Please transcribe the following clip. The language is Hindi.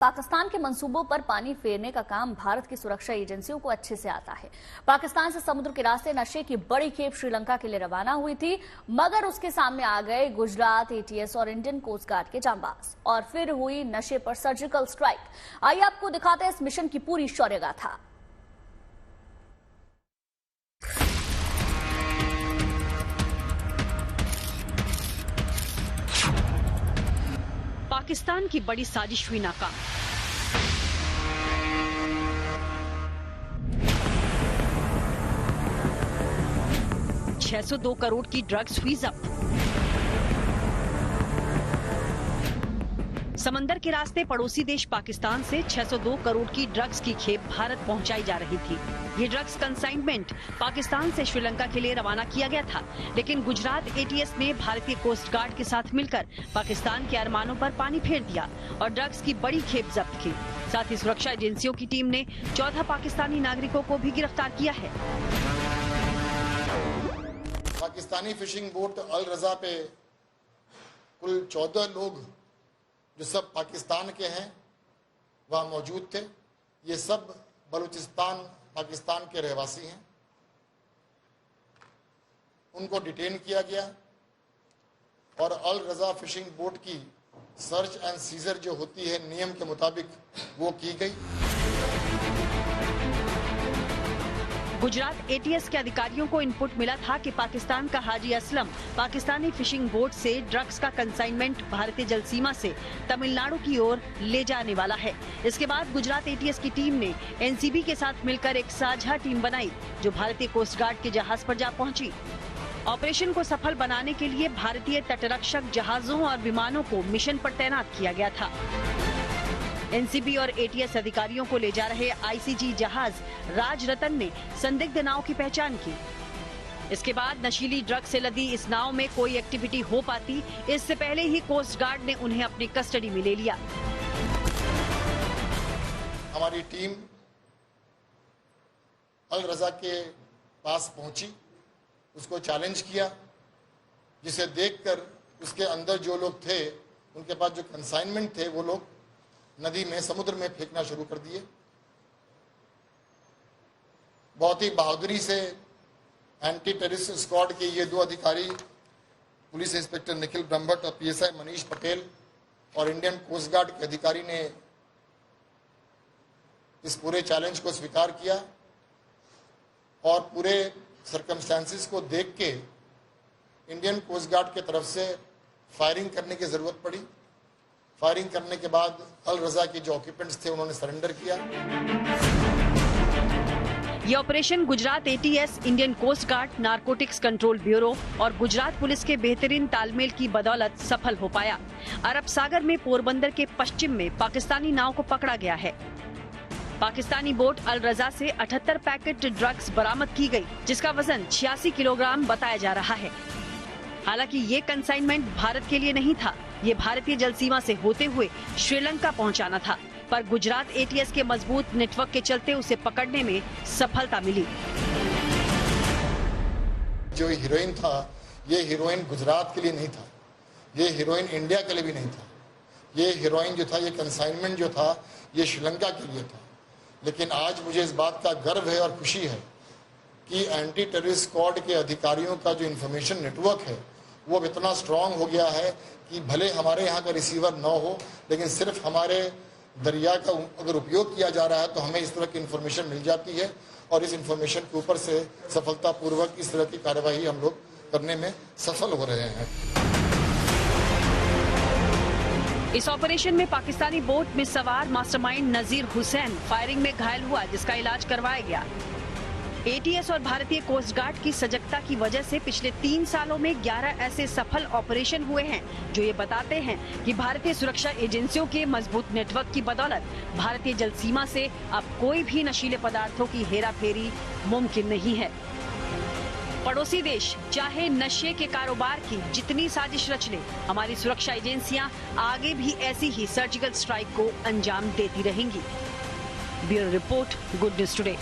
पाकिस्तान के मंसूबों पर पानी फेरने का काम भारत की सुरक्षा एजेंसियों को अच्छे से आता है। पाकिस्तान से समुद्र के रास्ते नशे की बड़ी खेप श्रीलंका के लिए रवाना हुई थी, मगर उसके सामने आ गए गुजरात एटीएस और इंडियन कोस्ट गार्ड के जांबाज और फिर हुई नशे पर सर्जिकल स्ट्राइक। आइए आपको दिखाते हैं इस मिशन की पूरी शौर्यगाथा। पाकिस्तान की बड़ी साजिश हुई नाकाम। $602 करोड़ की ड्रग्स हुई जब्त। समंदर के रास्ते पड़ोसी देश पाकिस्तान से 602 करोड़ की ड्रग्स की खेप भारत पहुंचाई जा रही थी। ये ड्रग्स कंसाइनमेंट पाकिस्तान से श्रीलंका के लिए रवाना किया गया था, लेकिन गुजरात एटीएस ने भारतीय कोस्ट गार्ड के साथ मिलकर पाकिस्तान के अरमानों पर पानी फेर दिया और ड्रग्स की बड़ी खेप जब्त की। साथ ही सुरक्षा एजेंसियों की टीम ने 14 पाकिस्तानी नागरिकों को भी गिरफ्तार किया है। पाकिस्तानी फिशिंग बोट अल रजा पे कुल 14 लोग जो सब पाकिस्तान के हैं वहाँ मौजूद थे। ये सब बलूचिस्तान पाकिस्तान के रहवासी हैं। उनको डिटेन किया गया और अल रजा फिशिंग बोट की सर्च एंड सीजर जो होती है नियम के मुताबिक वो की गई। गुजरात एटीएस के अधिकारियों को इनपुट मिला था कि पाकिस्तान का हाजी असलम पाकिस्तानी फिशिंग बोट से ड्रग्स का कंसाइनमेंट भारतीय जल सीमा से तमिलनाडु की ओर ले जाने वाला है। इसके बाद गुजरात एटीएस की टीम ने एनसीबी के साथ मिलकर एक साझा टीम बनाई जो भारतीय कोस्ट गार्ड के जहाज पर जा पहुंची। ऑपरेशन को सफल बनाने के लिए भारतीय तटरक्षक जहाजों और विमानों को मिशन पर तैनात किया गया था। एनसीबी और एटीएस अधिकारियों को ले जा रहे आईसीजी जहाज राजरतन ने संदिग्ध नाव की पहचान की। इसके बाद नशीली ड्रग से लदी इस नाव में कोई एक्टिविटी हो पाती, इससे पहले ही कोस्ट गार्ड ने उन्हें अपनी कस्टडी में ले लिया। हमारी टीम अल रजा के पास पहुंची, उसको चैलेंज किया, जिसे देखकर उसके अंदर जो लोग थे उनके पास जो कंसाइनमेंट थे वो लोग नदी में समुद्र में फेंकना शुरू कर दिए। बहुत ही बहादुरी से एंटी टेररिस्ट स्क्वाड के ये 2 अधिकारी, पुलिस इंस्पेक्टर निखिल ब्रह्मभट्ट और पीएसआई मनीष पटेल और इंडियन कोस्ट गार्ड के अधिकारी ने इस पूरे चैलेंज को स्वीकार किया और पूरे सर्कमस्टेंसेस को देख के इंडियन कोस्ट गार्ड की तरफ से फायरिंग करने की जरूरत पड़ी। फायरिंग करने के बाद अल रजा के जो ऑक्यूपेंट्स थे उन्होंने सरेंडर किया। ये operation Gujarat ATS, Indian coast guard, narcotics control bureau और गुजरात पुलिस के बेहतरीन तालमेल की बदौलत सफल हो पाया। अरब सागर में पोरबंदर के पश्चिम में पाकिस्तानी नाव को पकड़ा गया है। पाकिस्तानी बोट अल रजा से 78 पैकेट ड्रग्स बरामद की गई, जिसका वजन 86 किलोग्राम बताया जा रहा है। हालांकि ये कंसाइनमेंट भारत के लिए नहीं था, ये भारतीय जल सीमा से होते हुए श्रीलंका पहुंचाना था, पर गुजरात एटीएस के मजबूत नेटवर्क के चलते उसे पकड़ने में सफलता मिली। जो हीरोइन था, ये हीरोइन गुजरात के लिए नहीं था, ये हीरोइन इंडिया के लिए भी नहीं था। ये हीरोइन जो था, ये कंसाइनमेंट जो था, ये श्रीलंका के लिए था। लेकिन आज मुझे इस बात का गर्व है और खुशी है कि एंटी टेररिस्ट स्क्वाड के अधिकारियों का जो इंफॉर्मेशन नेटवर्क है वो अब इतना स्ट्रांग हो गया है कि भले हमारे यहाँ का रिसीवर न हो, लेकिन सिर्फ हमारे दरिया का अगर उपयोग किया जा रहा है तो हमें इस तरह की इंफॉर्मेशन मिल जाती है और इस इंफॉर्मेशन के ऊपर से सफलतापूर्वक इस तरह की कार्यवाही हम लोग करने में सफल हो रहे हैं। इस ऑपरेशन में पाकिस्तानी बोट में सवार मास्टरमाइंड नजीर हुसैन फायरिंग में घायल हुआ, जिसका इलाज करवाया गया। एटीएस और भारतीय कोस्ट गार्ड की सजगता की वजह से पिछले 3 सालों में 11 ऐसे सफल ऑपरेशन हुए हैं, जो ये बताते हैं कि भारतीय सुरक्षा एजेंसियों के मजबूत नेटवर्क की बदौलत भारतीय जल सीमा से अब कोई भी नशीले पदार्थों की हेराफेरी मुमकिन नहीं है। पड़ोसी देश चाहे नशे के कारोबार की जितनी साजिश रच ले, हमारी सुरक्षा एजेंसियां आगे भी ऐसी ही सर्जिकल स्ट्राइक को अंजाम देती रहेंगी। Bureau report, good news today.